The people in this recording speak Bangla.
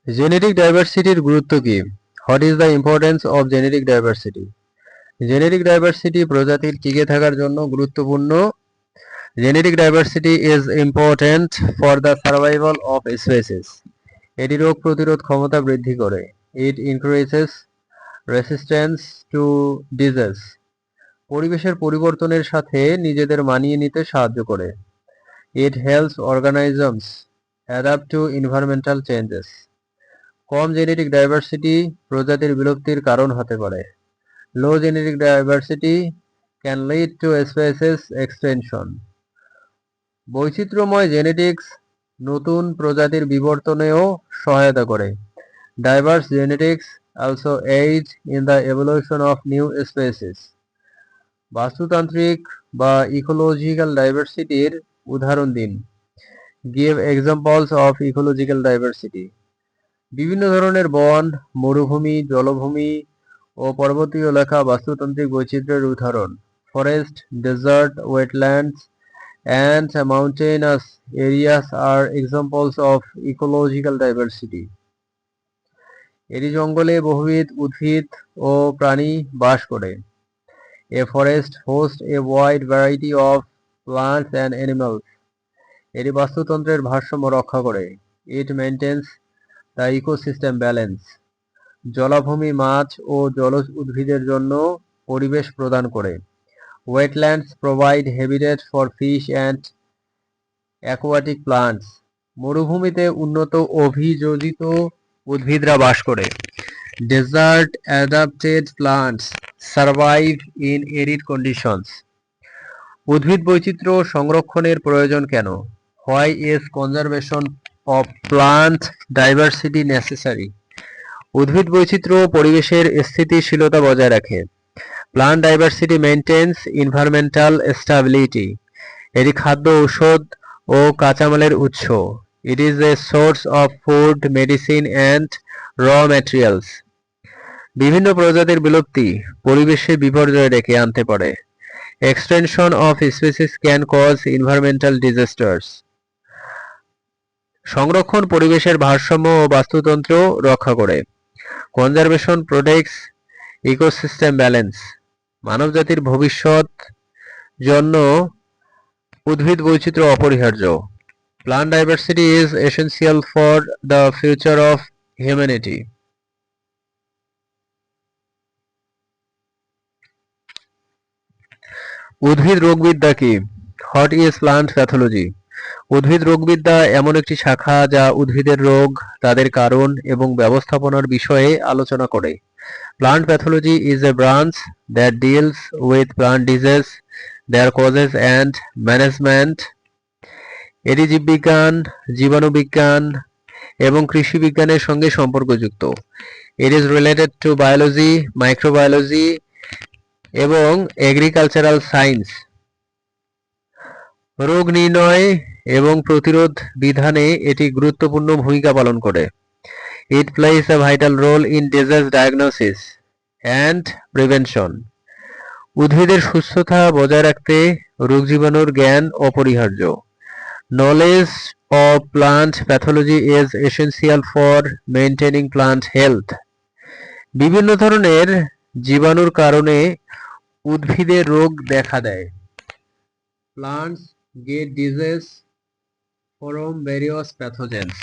জেনেটিক ডাইভার্সিটির গুরুত্ব কি? What is the importance of genetic diversity? Genetic diversity প্রজাতির টিকে থাকার জন্য গুরুত্বপূর্ণ। Genetic diversity is important for the survival of species. এটি রোগ প্রতিরোধ ক্ষমতা বৃদ্ধি করে। It increases resistance to disease. পরিবেশের পরিবর্তনের সাথে নিজেদের মানিয়ে নিতে সাহায্য করে। It helps organisms adapt to environmental changes. কম জেনেটিক ডাইভার্সিটি প্রজাতির বিলুপ্তির কারণ হতে পারে। Low genetic diversity can lead to species extension. বৈচিত্র্যময় জেনেটিক্স নতুন প্রজাতির বিবর্তনেও সহায়তা করে। Diverse genetics also aid in the evolution of new species. বাস্তুতান্ত্রিক বা ইকোলজিক্যাল ডাইভার্সিটির উদাহরণ দিন। Give examples of ecological diversity. বিভিন্ন ধরনের বন, মরুভূমি, জলভূমি ও পর্বতীয় এলাকা বাস্তুতান্ত্রিক বৈচিত্র্যের উদাহরণ। Forest, desert, wetlands and mountainous areas are examples of ecological diversity. এরি জঙ্গলে বহুবিধ উদ্ভিদ ও প্রাণী বাস করে। A forest hosts a wide variety of plants and animals. এটি বাস্তুতন্ত্রের ভারসাম্য রক্ষা করে। It maintains the ecosystem balance. জলাভূমি মাছ ও জলজ উদ্ভিদের জন্য পরিবেশ প্রদান করে। Wetlands provide habitat for fish and aquatic plants. মরুভূমিতে উন্নত অভিযোজিত উদ্ভিদরা বাস করে। Desert adapted plants survive in arid conditions. উদ্ভিদ বৈচিত্র্য সংরক্ষণের প্রয়োজন কেন? Why is conservation of plant diversity necessary? উদ্ভিদ বৈচিত্র্য পরিবেশের স্থিতিশীলতা বজায় রাখে। Plant diversity maintains environmental stability. এটি খাদ্য, ঔষধ ও কাঁচামালের উৎস। It is a source of food, medicine and raw materials. বিভিন্ন প্রজাতির বিলুপ্তি পরিবেশে বিপর্যয় ডেকে আনতে পারে। Extinction of species can cause environmental disasters. সংরক্ষণ পরিবেশের ভারসাম্য ও বাস্তুতন্ত্র রক্ষা করে। Conservation protects ecosystem balance. মানবজাতির ভবিষ্যৎ জন্য উদ্ভিদ বৈচিত্র্য অপরিহার্য। Plant diversity is essential for the future of humanity. উদ্ভিদ রোগবিদ্যা কি? What is plant pathology? উদ্ভিদ রোগবিদ্যা এমন একটি শাখা যা উদ্ভিদের রোগ, তাদের কারণ এবং ব্যবস্থাপনার বিষয়ে আলোচনা করে। Plant pathology is a branch that deals with plant disease, their causes and management. এটি জীববিজ্ঞান, জীবাণুবিজ্ঞান এবং কৃষি বিজ্ঞানের সঙ্গে সম্পর্কযুক্ত। It is related to biology, microbiology এবং এগ্রিকালচারাল সায়েন্স। রোগ নির্ণয় এবং প্রতিরোধ বিধানে এটি গুরুত্বপূর্ণ ভূমিকা পালন করে। It plays a vital role in disease diagnosis and prevention. উদ্ভিদের সুস্থতা বজায় রাখতে রোগ জীবাণুর জ্ঞান অপরিহার্য। Knowledge of plant pathology is essential for maintaining plant health. বিভিন্ন ধরনের জীবাণুর কারণে উদ্ভিদের রোগ দেখা দেয়। Plants get disease from various pathogens.